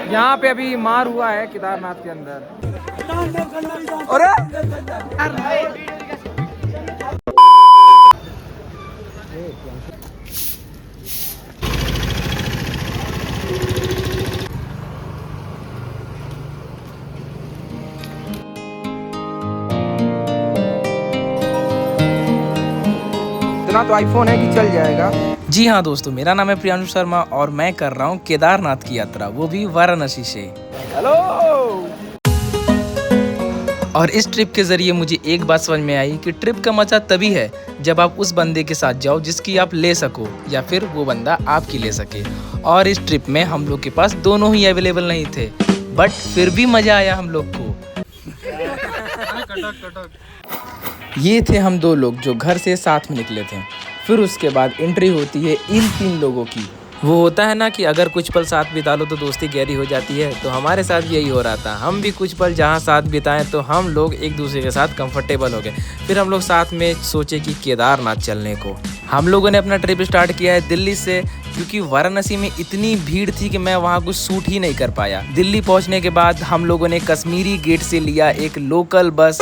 यहाँ पे अभी मार हुआ है केदारनाथ के अंदर। अरे इतना तो आईफोन है कि चल जाएगा। जी हाँ दोस्तों, मेरा नाम है प्रियांशु शर्मा और मैं कर रहा हूँ केदारनाथ की यात्रा, वो भी वाराणसी से। हेलो। और इस ट्रिप के जरिए मुझे एक बात समझ में आई कि ट्रिप का मजा तभी है जब आप उस बंदे के साथ जाओ जिसकी आप ले सको या फिर वो बंदा आपकी ले सके। और इस ट्रिप में हम लोग के पास दोनों ही अवेलेबल नहीं थे, बट फिर भी मजा आया हम लोग को। ये थे हम दो लोग जो घर से साथ में निकले थे। फिर उसके बाद एंट्री होती है इन 3 लोगों की। वो होता है ना कि अगर कुछ पल साथ बिता लो तो दोस्ती गहरी हो जाती है, तो हमारे साथ यही हो रहा था। हम भी कुछ पल जहाँ साथ बिताएं तो हम लोग एक दूसरे के साथ कंफर्टेबल हो गए। फिर हम लोग साथ में सोचे कि केदारनाथ चलने को। हम लोगों ने अपना ट्रिप स्टार्ट किया है दिल्ली से, क्योंकि वाराणसी में इतनी भीड़ थी कि मैं वहाँ कुछ शूट ही नहीं कर पाया। दिल्ली पहुँचने के बाद हम लोगों ने कश्मीरी गेट से लिया एक लोकल बस।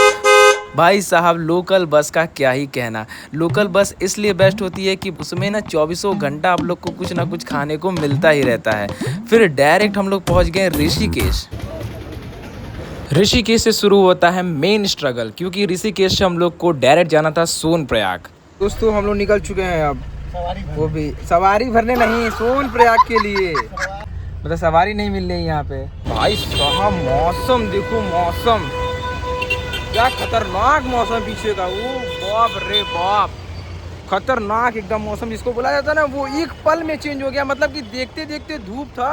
भाई साहब, लोकल बस का क्या ही कहना। लोकल बस इसलिए बेस्ट होती है कि उसमें ना 24 घंटा आप लोग को कुछ ना कुछ खाने को मिलता ही रहता है। फिर डायरेक्ट हम लोग पहुंच गए ऋषिकेश। ऋषिकेश से शुरू होता है मेन स्ट्रगल, क्योंकि ऋषिकेश से हम लोग को डायरेक्ट जाना था सोनप्रयाग। दोस्तों हम लोग निकल चुके हैं अब, वो भी सवारी भरने नहीं, सोनप्रयाग के लिए। मतलब सवारी नहीं मिल रही यहाँ पे। भाई साहब मौसम देखो, मौसम क्या खतरनाक मौसम पीछे का। वो बाप रे बाप, खतरनाक एकदम मौसम जिसको बोला जाता है ना, वो एक पल में चेंज हो गया। मतलब कि देखते देखते धूप था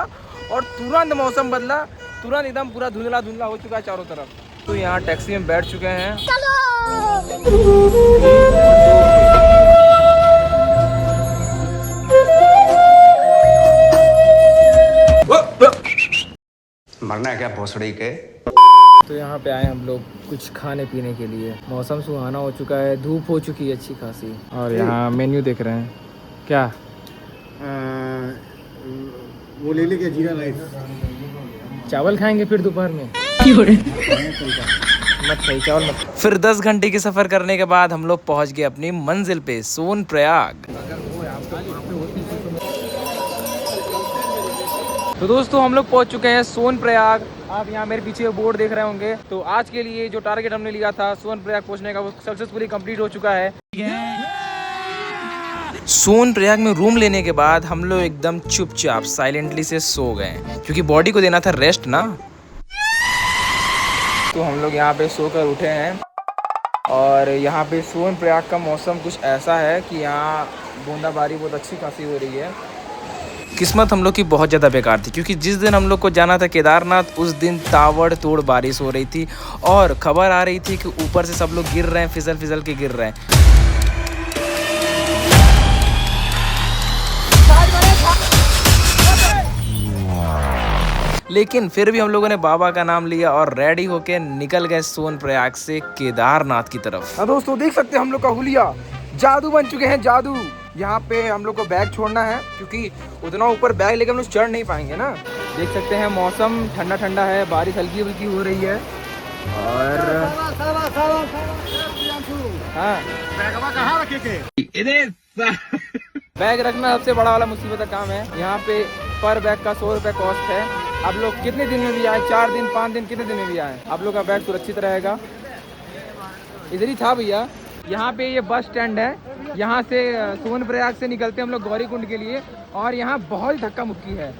और तुरंत मौसम बदला, तुरंत एकदम पूरा धुंधला धुंधला हो चुका है चारों तरफ। तो यहाँ टैक्सी में बैठ चुके हैं। मरना है क्या भोसड़ी के। तो यहाँ पे आए हम लोग कुछ खाने पीने के लिए। मौसम सुहाना हो चुका है, धूप हो चुकी है अच्छी खासी। और यहाँ मेन्यू देख रहे हैं। क्या वो ले लेके जीरा राइस। चावल खाएंगे फिर दोपहर में? मत खाइए चावल मत। फिर 10 घंटे की सफ़र करने के बाद हम लोग पहुँच गए अपनी मंजिल पे, सोनप्रयाग। तो दोस्तों हम लोग पहुंच चुके हैं सोनप्रयाग। आप यहाँ मेरे पीछे बोर्ड देख रहे होंगे। तो आज के लिए जो टारगेट हमने लिया था सोनप्रयाग पहुंचने का, वो सक्सेसफुली कंप्लीट हो चुका है। सोनप्रयाग में रूम लेने के बाद हम लोग एकदम चुपचाप साइलेंटली से सो गए, क्योंकि बॉडी को देना था रेस्ट ना। तो हम लोग यहाँ पे सोकर उठे हैं और यहाँ पे सोनप्रयाग का मौसम कुछ ऐसा है कि यहाँ बूंदाबांदी बहुत अच्छी खासी हो रही है। किस्मत हम लोग की बहुत ज़्यादा बेकार थी, क्योंकि जिस दिन हम लोग को जाना था केदारनाथ, उस दिन ताबड़तोड़ बारिश हो रही थी और खबर आ रही थी कि ऊपर से सब लोग गिर रहे हैं, फिसल फिसल के गिर रहे हैं। लेकिन फिर भी हम लोगों ने बाबा का नाम लिया और रेडी होके निकल गए सोनप्रयाग से केदारनाथ की तरफ। हाँ दोस्तों देख सकते हैं हम लोग का हुलिया जादू बन चुके हैं, जादू। यहाँ पे हम लोग को बैग छोड़ना है, क्योंकि उतना ऊपर बैग लेकर हम लोग चढ़ नहीं पाएंगे ना। देख सकते हैं मौसम ठंडा ठंडा है, बारिश हल्की हल्की हो रही है। और हाँ, कहाँ रखेंगे? बैग रखना सबसे बड़ा वाला मुसीबत का काम है। यहाँ पे पर बैग का 100 रुपये कॉस्ट है। आप लोग कितने दिन में भी आए, 4 दिन 5 दिन कितने दिन में भी आए, आप लोग का बैग सुरक्षित रहेगा। इधर ही था भैया। यहाँ पे ये बस स्टैंड है। यहाँ से सोनप्रयाग से निकलते हम लोग गौरीकुंड के लिए, और यहाँ बहुत ही धक्का मुक्की है।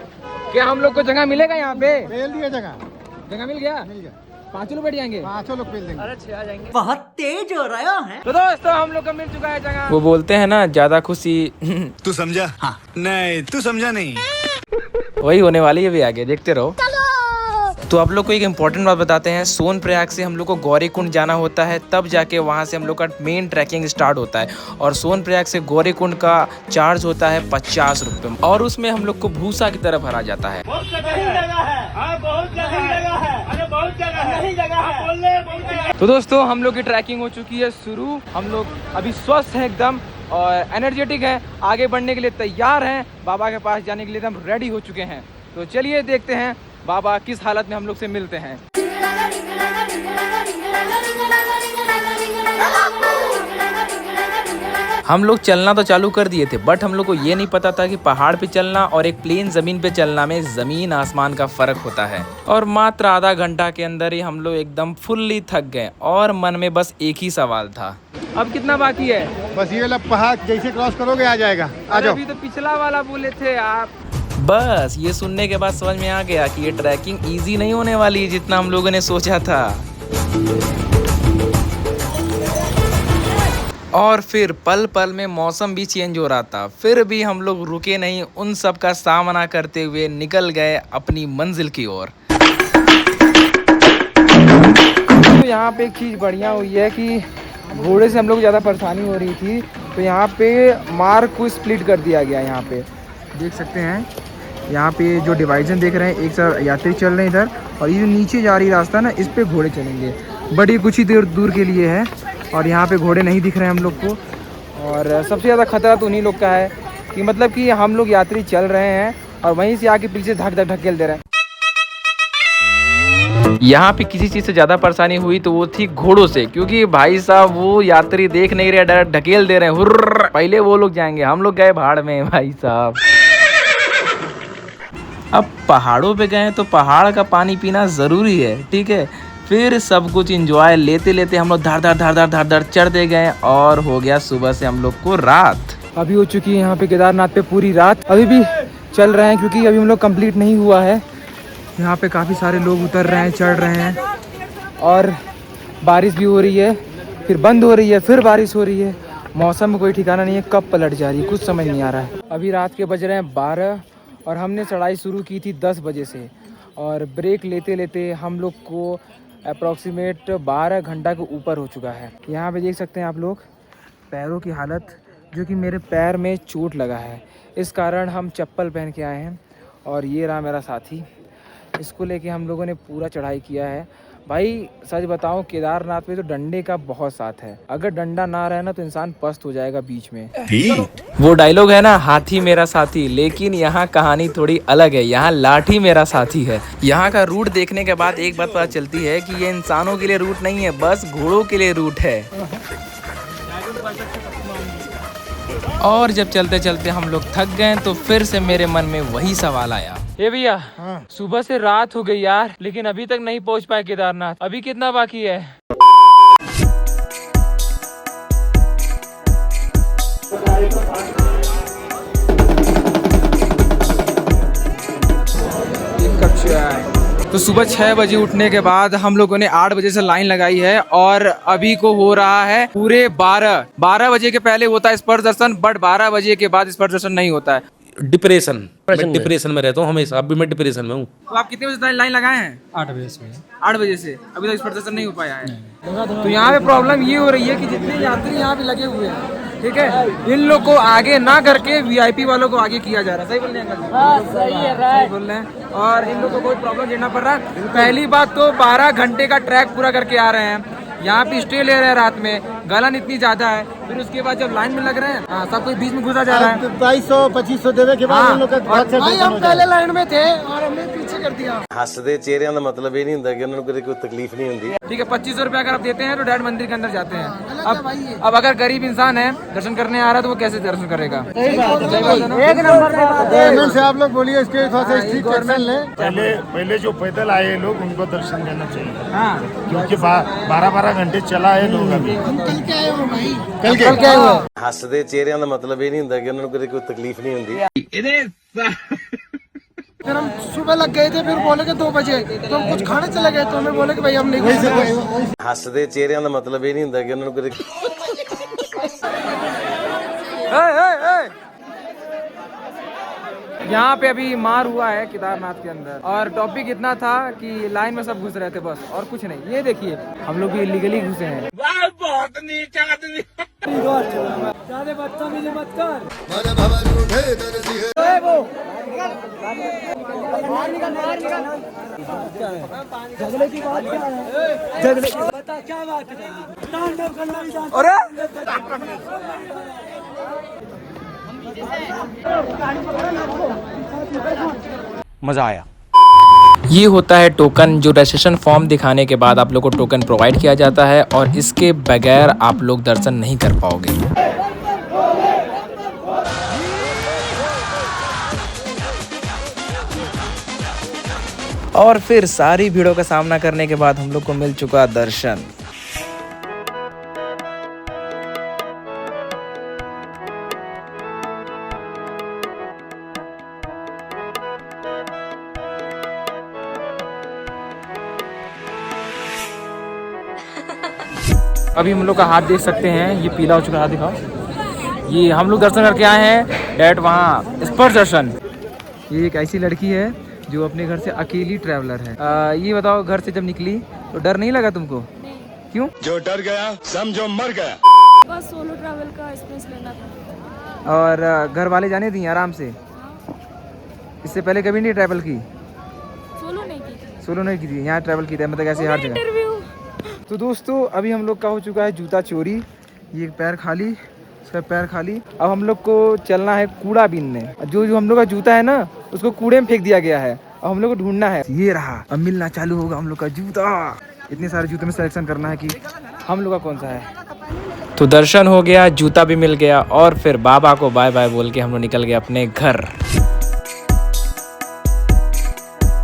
क्या हम लोग को जगह मिलेगा यहाँ पे? पेल दिया जगह। जगह मिल गया? मिल गया। 5 लोग बैठ जाएंगे? 5 लोग पेल देंगे। अरे 6 आ जाएंगे। बहुत तेज हो रहा है। तो दोस्तों हम लोग को मिल चुका है जगह। वो बोलते हैं ना, ज़्यादा खुशी तू समझा? हाँ। नहीं तू समझा नहीं। वही होने वाली है भी आगे, देखते रहो। तो आप लोग को एक इम्पॉर्टेंट बात बताते हैं। सोनप्रयाग से हम लोग को गौरीकुंड जाना होता है, तब जाके वहाँ से हम लोग का मेन ट्रैकिंग स्टार्ट होता है। और सोनप्रयाग से गौरीकुंड का चार्ज होता है 50 रुपये, और उसमें हम लोग को भूसा की तरह भरा जाता है। तो दोस्तों हम लोग की ट्रैकिंग हो चुकी है शुरू। हम लोग अभी स्वस्थ हैं एकदम और एनर्जेटिक हैं, आगे बढ़ने के लिए तैयार हैं, बाबा के पास जाने के लिए एकदम रेडी हो चुके हैं। तो चलिए देखते हैं बाबा किस हालत में हम लोग से मिलते हैं। हम लोग चलना तो चालू कर दिए थे, बट हम लोग को ये नहीं पता था कि पहाड़ पे चलना और एक प्लेन ज़मीन पे चलना में ज़मीन आसमान का फ़र्क होता है। और मात्र आधा घंटा के अंदर ही हम लोग एकदम फुल्ली थक गए और मन में बस एक ही सवाल था, अब कितना बाकी है? बस ये वाला पहाड़ जैसे क्रॉस करोगे आ जाएगा, आ जाओ। अभी तो पिछला वाला बोले थे आप। बस ये सुनने के बाद समझ में आ गया कि ये ट्रैकिंग ईजी नहीं होने वाली है जितना हम लोगों ने सोचा था। और फिर पल पल में मौसम भी चेंज हो रहा था, फिर भी हम लोग रुके नहीं, उन सब का सामना करते हुए निकल गए अपनी मंजिल की ओर। तो यहाँ पे एक चीज़ बढ़िया हुई है कि घोड़े से हम लोग ज़्यादा परेशानी हो रही थी, तो यहाँ पे मार्ग को स्प्लिट कर दिया गया। यहाँ पे देख सकते हैं, यहाँ पे जो डिवाइजन देख रहे हैं, एक साथ यात्री चल रहे हैं इधर, और ये जो नीचे जा रही रास्ता ना, इस पे घोड़े चलेंगे, बड़ी कुछ ही देर दूर के लिए है। और यहाँ पे घोड़े नहीं दिख रहे हैं हम लोग को। और सबसे ज़्यादा खतरा तो उन्हीं लोग का है कि मतलब कि हम लोग यात्री चल रहे हैं और वहीं से आके पीछे धक धक ढकेल दे रहे हैं। यहाँ पे किसी चीज़ से ज़्यादा परेशानी हुई तो वो थी घोड़ों से, क्योंकि भाई साहब वो यात्री देख नहीं रहे, डायरेक्ट ढकेल दे रहे हैं। हुर्र, पहले वो लोग जाएंगे, हम लोग गए भाड़ में भाई साहब। अब पहाड़ों पे गए तो पहाड़ का पानी पीना ज़रूरी है, ठीक है। फिर सब कुछ एंजॉय लेते लेते हम लोग धड़ धड़ धड़ धड़ धड़ धड़ चढ़ते गए और हो गया सुबह से हम लोग को रात। अभी हो चुकी है यहाँ पे केदारनाथ पे पूरी रात। अभी भी चल रहे हैं क्योंकि अभी हम लोग कंप्लीट नहीं हुआ है। यहाँ पे काफ़ी सारे लोग उतर रहे हैं, चढ़ रहे हैं, और बारिश भी हो रही है, फिर बंद हो रही है, फिर बारिश हो रही है। मौसम में कोई ठिकाना नहीं है, कब पलट जा रही है कुछ समझ नहीं आ रहा है। अभी रात के बज रहे हैं 12 और हमने चढ़ाई शुरू की थी 10 बजे से, और ब्रेक लेते लेते हम लोग को अप्रॉक्सीमेट 12 घंटा के ऊपर हो चुका है। यहाँ पे देख सकते हैं आप लोग पैरों की हालत, जो कि मेरे पैर में चोट लगा है, इस कारण हम चप्पल पहन के आए हैं। और ये रहा मेरा साथी, इसको लेके हम लोगों ने पूरा चढ़ाई किया है। भाई सच बताऊं, केदारनाथ पे तो डंडे का बहुत साथ है, अगर डंडा ना रहे ना तो इंसान पस्त हो जाएगा बीच में। वो डायलॉग है ना, हाथी मेरा साथी, लेकिन यहाँ कहानी थोड़ी अलग है, यहाँ लाठी मेरा साथी है। यहाँ का रूट देखने के बाद एक बात पता चलती है कि ये इंसानों के लिए रूट नहीं है, बस घोड़ों के लिए रूट है। और जब चलते चलते हम लोग थक गए तो फिर से मेरे मन में वही सवाल आया, ए भैया, सुबह से रात हो गई यार, लेकिन अभी तक नहीं पहुंच पाए केदारनाथ। अभी कितना बाकी है? तो सुबह 6 बजे उठने के बाद हम लोगों ने 8 बजे से लाइन लगाई है, और अभी को हो रहा है पूरे 12 बजे के पहले होता है स्पर्श दर्शन, बट 12 बजे के बाद स्पर्श दर्शन नहीं होता है। डिप्रेशन में रहता हूँ हमेशा, अब भी मैं डिप्रेशन में हूँ। तो आप कितने बजे लाइन लगाए हैं? 8 बजे से। 8 बजे से अभी तक स्पर्श दर्शन नहीं हो पाया है। तो यहाँ पे प्रॉब्लम ये हो रही है कि जितने यात्री यहाँ पे लगे हुए हैं, ठीक है, इन लोग को आगे ना करके वीआईपी वालों को आगे किया जा रहा है। सही बोल रहे हैं अंकल? हाँ, सही है, सही बोल रहे हैं। और इन लोग को कोई प्रॉब्लम झेलना पड़ रहा है। पहली बात तो 12 घंटे का ट्रैक पूरा करके आ रहे हैं, यहाँ पे स्टे ले रहे हैं रात में, गलन इतनी ज्यादा है, फिर उसके बाद जब लाइन में लग रहे हैं, हाँ, सब कोई बीच में घुसा जा रहा है। 2200-2500 देने के बाद हम लोग का भाई हम पहले लाइन में थे और हमने पीछे कर दिया। हੱਸਦੇ ਚਿਹਰਿਆਂ ਦਾ ਮਤਲਬ ਇਹ ਨਹੀਂ ਹੁੰਦਾ ਕਿ ਉਹਨਾਂ ਨੂੰ ਕੋਈ ਤਕਲੀਫ नहीं होती। ठीक है, 2500 रुपया अगर आप देते हैं तो डायरेक्ट मंदिर के अंदर जाते हैं। अब अगर गरीब इंसान है दर्शन करने आ रहा है तो वो कैसे दर्शन करेगा? एक नंबर गवर्नमेंट से आप लोग बोलिए इसके थोड़ा सा स्ट्रिक्ट एक्शन लें। पहले जो पैदल आए लोग उनको दर्शन देना चाहिए, हाँ, क्योंकि 12-12 घंटे चला है लोग अभी। कल क्या है वो भाई? कल क्या हुआ? ਹੱਸਦੇ ਚਿਹਰਿਆਂ ਦਾ ਮਤਲਬ ਇਹ ਨਹੀਂ ਹੁੰਦਾ ਕਿ ਉਹਨਾਂ ਨੂੰ ਕੋਈ ਤਕਲੀਫ नहीं होती। फिर हम सुबह लग गए थे, फिर बोले कि 2 बजे, तो हम कुछ खाने चले गए, तो हमें बोले कि भाई हम नहीं घुस सकते। ਹੱਸਦੇ ਚਿਹਰਿਆਂ ਦਾ ਮਤਲਬ ਇਹ ਨਹੀਂ ਹੁੰਦਾ ਕਿ ਉਹਨਾਂ ਨੂੰ ਕੋਈ यहाँ पे अभी मार हुआ है केदारनाथ के अंदर, और टॉपिक इतना था कि लाइन में सब घुस रहे थे बस, और कुछ नहीं। ये देखिए हम लोग भी इलीगली घुसे हैं। बहुत नीच आदमी। झगड़े की बात क्या है? झगड़े की बता क्या बात है? तांडव करना भी जानते। अरे मजा आया। ये होता है टोकन, जो रजिस्ट्रेशन फॉर्म दिखाने के बाद आप लोग को टोकन प्रोवाइड किया जाता है और इसके बगैर आप लोग दर्शन नहीं कर पाओगे। और फिर सारी भीड़ों का सामना करने के बाद हम लोग को मिल चुका दर्शन। अभी हम लोग का हाथ देख सकते हैं, ये पीला हो चुका, हाथ दिखाओ। ये हम लोग दर्शन करके आए हैं डायरेक्ट वहाँ स्पर्श दर्शन। ये एक ऐसी लड़की है जो अपने घर से अकेली ट्रैवलर है। ये बताओ, घर से जब निकली तो डर नहीं लगा तुमको? नहीं। क्यों? जो डर गया समझो मर गया। बस सोलो ट्रैवल का एक्सपीरियंस लेना था। और घर वाले जाने दिए आराम से? इससे पहले कभी नहीं ट्रैवल की? सोलो नहीं की। सोलो नहीं की थी, यहाँ ट्रैवल की थी मतलब ऐसे हर जगह। तो दोस्तों अभी हम लोग का हो चुका है जूता चोरी। ये पैर खाली, इसका पैर खाली। अब हम लोग को चलना है कूड़ा बीनने। जो हम लोग का जूता है ना, उसको कूड़े में फेंक दिया गया है। अब हम लोग को ढूंढना है। ये रहा, अब मिलना चालू होगा हम लोग का जूता। इतने सारे जूते में सिलेक्शन करना है कि हम लोग का कौन सा है। तो दर्शन हो गया, जूता भी मिल गया और फिर बाबा को बाय बाय बोल के हम लोग निकल गए अपने घर।